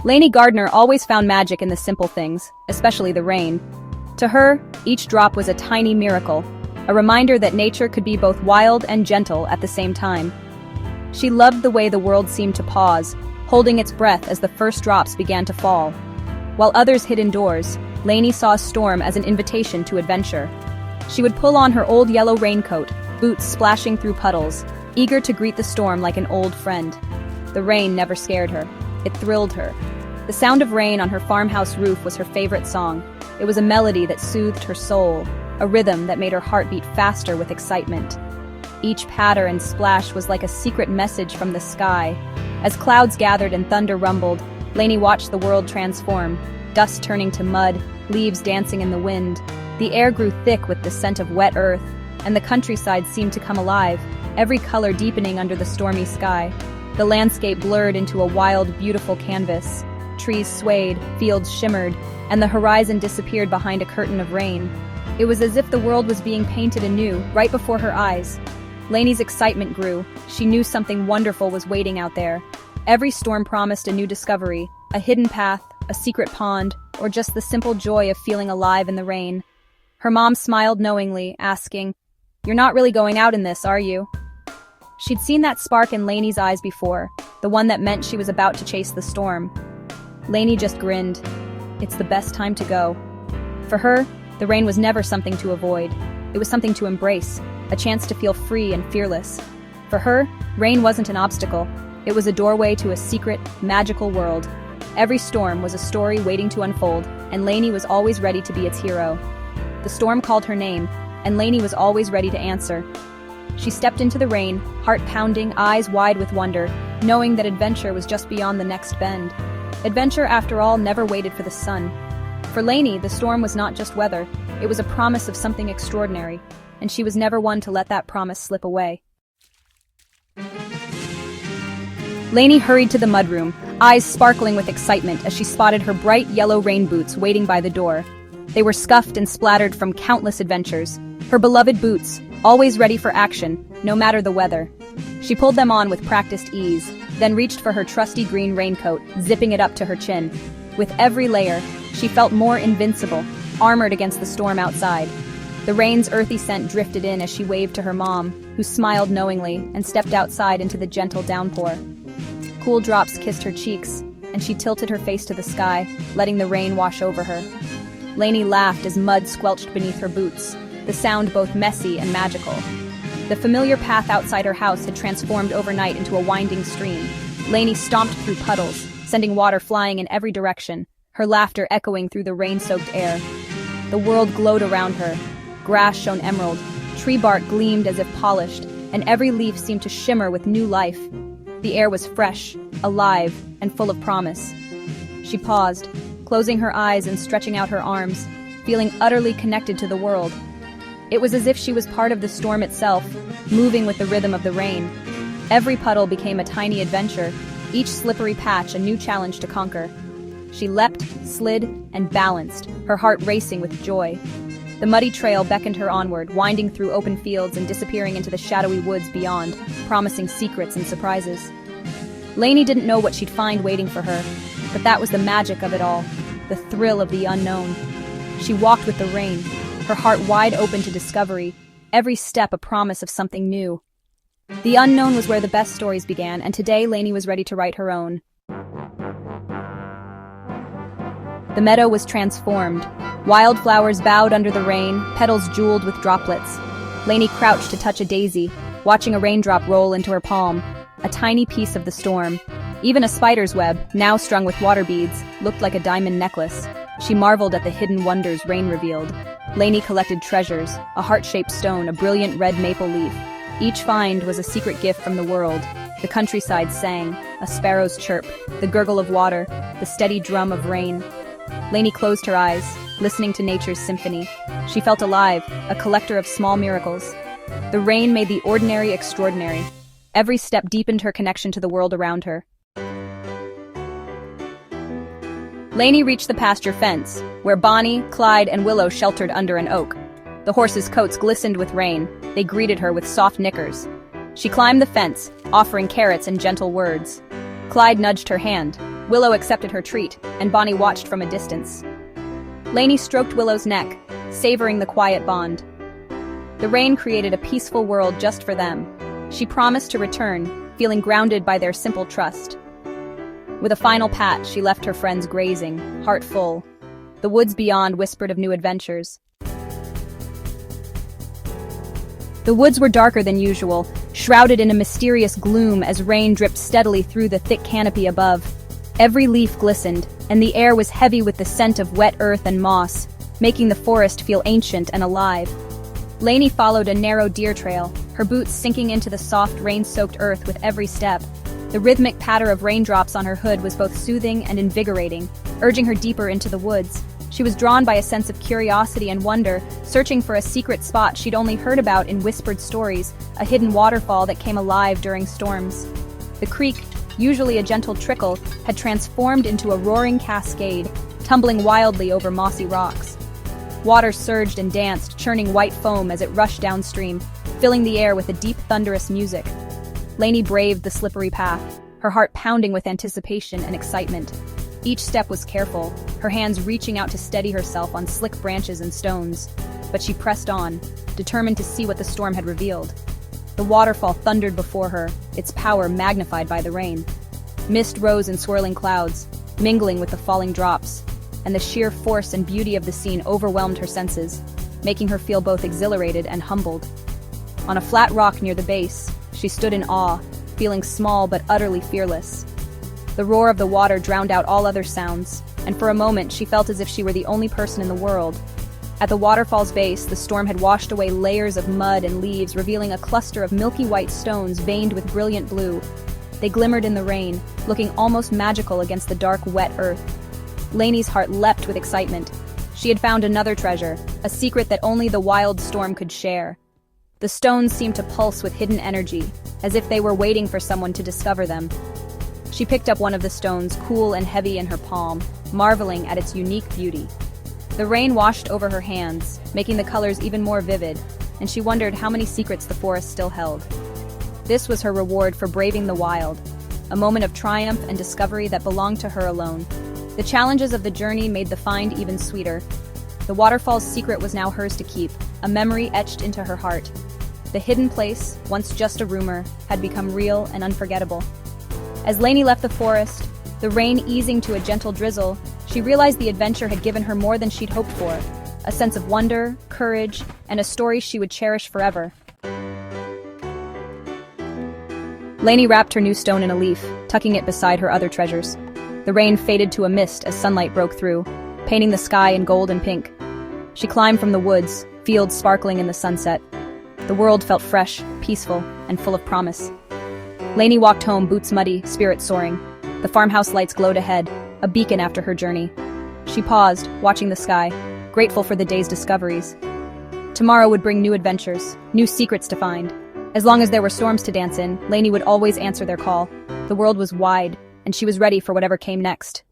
Lanie Gardner always found magic in the simple things, especially the rain. To her, each drop was a tiny miracle, a reminder that nature could be both wild and gentle at the same time. She loved the way the world seemed to pause, holding its breath as the first drops began to fall. While others hid indoors, Lanie saw a storm as an invitation to adventure. She would pull on her old yellow raincoat, boots splashing through puddles, eager to greet the storm like an old friend. The rain never scared her. It thrilled her. The sound of rain on her farmhouse roof was her favorite song. It was a melody that soothed her soul, a rhythm that made her heart beat faster with excitement. Each patter and splash was like a secret message from the sky. As clouds gathered and thunder rumbled, Lanie watched the world transform, dust turning to mud, leaves dancing in the wind. The air grew thick with the scent of wet earth, and the countryside seemed to come alive, every color deepening under the stormy sky. The landscape blurred into a wild, beautiful canvas. Trees swayed, fields shimmered, and the horizon disappeared behind a curtain of rain. It was as if the world was being painted anew, right before her eyes. Lanie's excitement grew. She knew something wonderful was waiting out there. Every storm promised a new discovery, a hidden path, a secret pond, or just the simple joy of feeling alive in the rain. Her mom smiled knowingly, asking, "You're not really going out in this, are you?" She'd seen that spark in Lanie's eyes before, the one that meant she was about to chase the storm. Lanie just grinned. It's the best time to go. For her, the rain was never something to avoid. It was something to embrace, a chance to feel free and fearless. For her, rain wasn't an obstacle. It was a doorway to a secret, magical world. Every storm was a story waiting to unfold, and Lanie was always ready to be its hero. The storm called her name, and Lanie was always ready to answer. She stepped into the rain, heart pounding, eyes wide with wonder, knowing that adventure was just beyond the next bend. Adventure, after all, never waited for the sun. For Lanie, the storm was not just weather, it was a promise of something extraordinary, and she was never one to let that promise slip away. Lanie hurried to the mudroom, eyes sparkling with excitement as she spotted her bright yellow rain boots waiting by the door. They were scuffed and splattered from countless adventures. Her beloved boots, always ready for action, no matter the weather. She pulled them on with practiced ease, then reached for her trusty green raincoat, zipping it up to her chin. With every layer, she felt more invincible, armored against the storm outside. The rain's earthy scent drifted in as she waved to her mom, who smiled knowingly and stepped outside into the gentle downpour. Cool drops kissed her cheeks, and she tilted her face to the sky, letting the rain wash over her. Lanie laughed as mud squelched beneath her boots, the sound both messy and magical. The familiar path outside her house had transformed overnight into a winding stream. Lanie stomped through puddles, sending water flying in every direction, her laughter echoing through the rain-soaked air. The world glowed around her. Grass shone emerald, tree bark gleamed as if polished, and every leaf seemed to shimmer with new life. The air was fresh, alive, and full of promise. She paused, closing her eyes and stretching out her arms, feeling utterly connected to the world. It was as if she was part of the storm itself, moving with the rhythm of the rain. Every puddle became a tiny adventure, each slippery patch a new challenge to conquer. She leapt, slid, and balanced, her heart racing with joy. The muddy trail beckoned her onward, winding through open fields and disappearing into the shadowy woods beyond, promising secrets and surprises. Lanie didn't know what she'd find waiting for her, but that was the magic of it all, the thrill of the unknown. She walked with the rain, her heart wide open to discovery, every step a promise of something new. The unknown was where the best stories began, and today Lanie was ready to write her own. The meadow was transformed. Wildflowers bowed under the rain, petals jeweled with droplets. Lanie crouched to touch a daisy, watching a raindrop roll into her palm, a tiny piece of the storm. Even a spider's web, now strung with water beads, looked like a diamond necklace. She marveled at the hidden wonders rain revealed. Lanie collected treasures, a heart-shaped stone, a brilliant red maple leaf. Each find was a secret gift from the world. The countryside sang, a sparrow's chirp, the gurgle of water, the steady drum of rain. Lanie closed her eyes, listening to nature's symphony. She felt alive, a collector of small miracles. The rain made the ordinary extraordinary. Every step deepened her connection to the world around her. Lanie reached the pasture fence, where Bonnie, Clyde, and Willow sheltered under an oak. The horses' coats glistened with rain. They greeted her with soft nickers. She climbed the fence, offering carrots and gentle words. Clyde nudged her hand. Willow accepted her treat, and Bonnie watched from a distance. Lanie stroked Willow's neck, savoring the quiet bond. The rain created a peaceful world just for them. She promised to return, feeling grounded by their simple trust. With a final pat, she left her friends grazing, heart full. The woods beyond whispered of new adventures. The woods were darker than usual, shrouded in a mysterious gloom as rain dripped steadily through the thick canopy above. Every leaf glistened, and the air was heavy with the scent of wet earth and moss, making the forest feel ancient and alive. Lanie followed a narrow deer trail, her boots sinking into the soft, rain-soaked earth with every step. The rhythmic patter of raindrops on her hood was both soothing and invigorating, urging her deeper into the woods. She was drawn by a sense of curiosity and wonder, searching for a secret spot she'd only heard about in whispered stories, a hidden waterfall that came alive during storms. The creek, usually a gentle trickle, had transformed into a roaring cascade, tumbling wildly over mossy rocks. Water surged and danced, churning white foam as it rushed downstream, filling the air with a deep, thunderous music. Lanie braved the slippery path, her heart pounding with anticipation and excitement. Each step was careful, her hands reaching out to steady herself on slick branches and stones. But she pressed on, determined to see what the storm had revealed. The waterfall thundered before her, its power magnified by the rain. Mist rose in swirling clouds, mingling with the falling drops, and the sheer force and beauty of the scene overwhelmed her senses, making her feel both exhilarated and humbled. On a flat rock near the base, she stood in awe, feeling small but utterly fearless. The roar of the water drowned out all other sounds, and for a moment she felt as if she were the only person in the world. At the waterfall's base, the storm had washed away layers of mud and leaves, revealing a cluster of milky white stones veined with brilliant blue. They glimmered in the rain, looking almost magical against the dark, wet earth. Lanie's heart leapt with excitement. She had found another treasure, a secret that only the wild storm could share. The stones seemed to pulse with hidden energy, as if they were waiting for someone to discover them. She picked up one of the stones, cool and heavy in her palm, marveling at its unique beauty. The rain washed over her hands, making the colors even more vivid, and she wondered how many secrets the forest still held. This was her reward for braving the wild, a moment of triumph and discovery that belonged to her alone. The challenges of the journey made the find even sweeter. The waterfall's secret was now hers to keep, a memory etched into her heart. The hidden place, once just a rumor, had become real and unforgettable. As Lanie left the forest, the rain easing to a gentle drizzle, she realized the adventure had given her more than she'd hoped for, a sense of wonder, courage, and a story she would cherish forever. Lanie wrapped her new stone in a leaf, tucking it beside her other treasures. The rain faded to a mist as sunlight broke through, painting the sky in gold and pink. She climbed from the woods, fields sparkling in the sunset. The world felt fresh, peaceful, and full of promise. Lanie walked home, boots muddy, spirits soaring. The farmhouse lights glowed ahead, a beacon after her journey. She paused, watching the sky, grateful for the day's discoveries. Tomorrow would bring new adventures, new secrets to find. As long as there were storms to dance in, Lanie would always answer their call. The world was wide, and she was ready for whatever came next.